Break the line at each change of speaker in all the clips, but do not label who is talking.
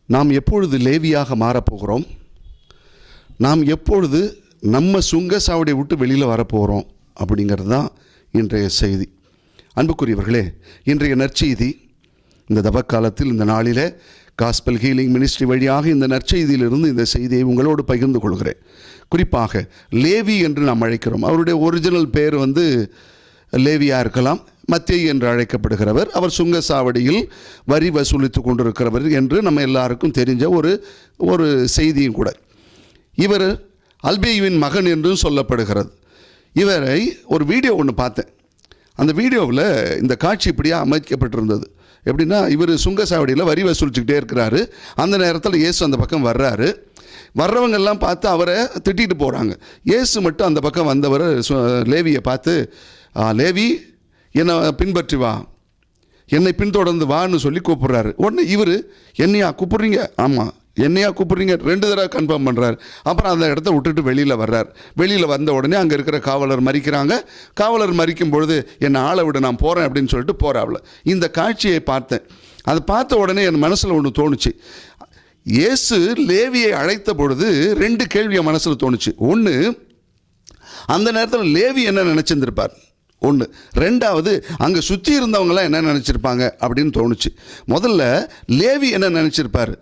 நாம் எப்பொழுது லேவியாக மாறப்போகிறோம்? நாம் எப்பொழுது நம்ம சுங்கசாவடியை விட்டு வெளியில் வரப்போகிறோம் அப்படிங்கிறது தான் இன்றைய செய்தி. அன்புக்குரியவர்களே, இன்றைய நற்செய்தி இந்த தவக்காலத்தில் இந்த நாளில் காஸ்பல் ஹீலிங் மினிஸ்ட்ரி வழியாக இந்த நற்செய்தியிலிருந்து இந்த செய்தியை உங்களோடு பகிர்ந்து கொள்கிறேன். குறிப்பாக லேவி என்று நாம் அழைக்கிறோம். அவருடைய ஒரிஜினல் பேர் லேவியாக இருக்கலாம். மத்தேயு என்று அழைக்கப்படுகிறவர். அவர் சுங்கசாவடியில் வரி வசூலித்து கொண்டிருக்கிறவர் என்று நம்ம எல்லாருக்கும் தெரிஞ்ச ஒரு செய்தியும் கூட. இவர் அல்பேயுவின் மகன் என்றும் சொல்லப்படுகிறது. இவரை ஒரு வீடியோ ஒன்று பார்த்தேன். அந்த வீடியோவில் இந்த காட்சி இப்படியே அமைக்கப்பட்டிருந்தது. எப்படின்னா, இவர் சுங்கசாவடியில் வரி வசூலிச்சுக்கிட்டே இருக்கிறாரு. அந்த நேரத்தில் இயேசு அந்த பக்கம் வர்றாரு. வர்றவங்கெல்லாம் பார்த்து அவரை திட்டிட்டு போகிறாங்க. இயேசு மட்டும் அந்த பக்கம் வந்தவர் லேவியை பார்த்து, லேவி, என்னை பின்பற்றி வா, என்னை பின்தொடர்ந்து வான்னு சொல்லி கூப்பிட்றாரு. உடனே இவர், என்னையா கூப்பிட்றீங்க? ஆமாம், என்னையா கூப்பிட்றீங்க? 2 தடவை கன்ஃபார்ம் பண்ணுறாரு. அப்புறம் அந்த இடத்த விட்டுட்டு வெளியில் வர்றார். வெளியில் வந்த உடனே அங்கே இருக்கிற காவலர் மறிக்கிறாங்க. காவலர் மறிக்கும் பொழுது, என்னை ஆளை விட, நான் போகிறேன் அப்படின்னு சொல்லிட்டு போகிறாப்புல. இந்த காட்சியை பார்த்தேன். அதை பார்த்த உடனே என் மனசில் ஒன்று தோணுச்சு. இயேசு லேவியை அழைத்த பொழுது 2 கேள்வி என் மனசில் தோணுச்சு. ஒன்று, அந்த நேரத்தில் லேவி என்ன நினச்சிருந்திருப்பார்? ஒன்று. 2வது, அங்கே சுற்றி இருந்தவங்களாம் என்ன நினச்சிருப்பாங்க அப்படின்னு தோணுச்சு. முதல்ல லேவி என்ன நினச்சிருப்பார்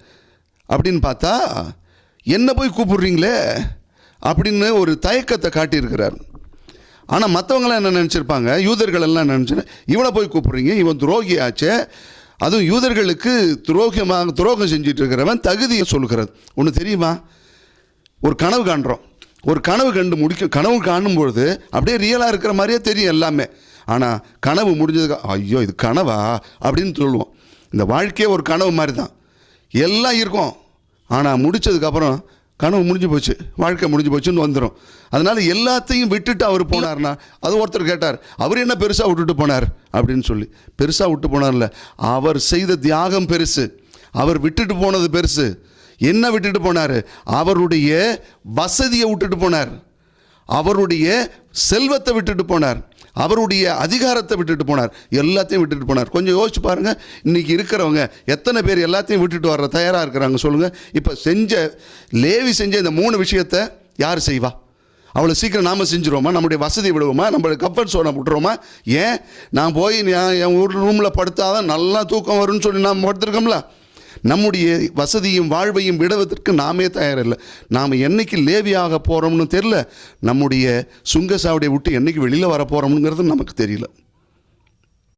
அப்படின்னு பார்த்தா, என்ன போய் கூப்பிடுறீங்களே அப்படின்னு ஒரு தயக்கத்தை காட்டியிருக்கிறார். ஆனால் மற்றவங்களாம் என்ன நினச்சிருப்பாங்க? யூதர்கள் எல்லாம் நினச்சி, இவனை போய் கூப்பிட்றீங்க, இவன் துரோகி ஆச்சே, அதுவும் யூதர்களுக்கு துரோகம் செஞ்சிட்டு இருக்கிறவன் தகுதியை சொல்லுகிறது. ஒன்று தெரியுமா? ஒரு கனவு காண்றோம். ஒரு கனவு கனவு காணும்பொழுது அப்படியே ரியலாக இருக்கிற மாதிரியே தெரியும் எல்லாமே. ஆனால் கனவு முடிஞ்சதுக்கு, ஐயோ இது கனவா அப்படின்னு சொல்லுவோம். இந்த வாழ்க்கையே ஒரு கனவு மாதிரி தான். எல்லாம் இருக்கும், ஆனால் முடித்ததுக்கப்புறம் கனவு முடிஞ்சு போச்சு, வாழ்க்கை முடிஞ்சு போச்சுன்னு வந்துடும். அதனால் எல்லாத்தையும் விட்டுட்டு அவர் போனார்னா, அது ஒருத்தர் கேட்டார், அவர் என்ன பெருசாக விட்டுட்டு போனார் அப்படின்னு சொல்லி. பெருசாக விட்டு போனார்ல, அவர் செய்த தியாகம் பெருசு, அவர் விட்டுட்டு போனது பெருசு. என்ன விட்டுட்டு போனார்? அவருடைய வசதியை விட்டுட்டு போனார், அவருடைய செல்வத்தை விட்டுட்டு போனார், அவருடைய அதிகாரத்தை விட்டுட்டு போனார், எல்லாத்தையும் விட்டுட்டு போனார். கொஞ்சம் யோசிச்சு பாருங்கள், இன்றைக்கி இருக்கிறவங்க எத்தனை பேர் எல்லாத்தையும் விட்டுட்டு வர தயாராக இருக்கிறாங்க சொல்லுங்கள். இப்போ லேவி செஞ்ச இந்த 3 விஷயத்தை யார் செய்வா? அவ்வளோ சீக்கிரம் நாம் செஞ்சுருவோமா? நம்முடைய வசதி விடுவோமா? நம்மளுடைய கம்ஃபர்ட் சோனை விட்டுருவோமா? ஏன், நான் போய் என் ரூமில் படுத்தாதான் நல்லா தூக்கம் வரும்னு சொல்லி நாம் படுத்துருக்கோம்ல. நம்முடைய வசதியும் வாழ்வையும் விடுவதற்கு நாமே தயாரில்லை. நாம் என்னைக்கு லேவியாக போகிறோம்னு தெரியல, நம்முடைய சுங்கசாவடியை விட்டு என்னைக்கு வெளியில் வர போகிறோம்ங்கிறது நமக்கு தெரியல.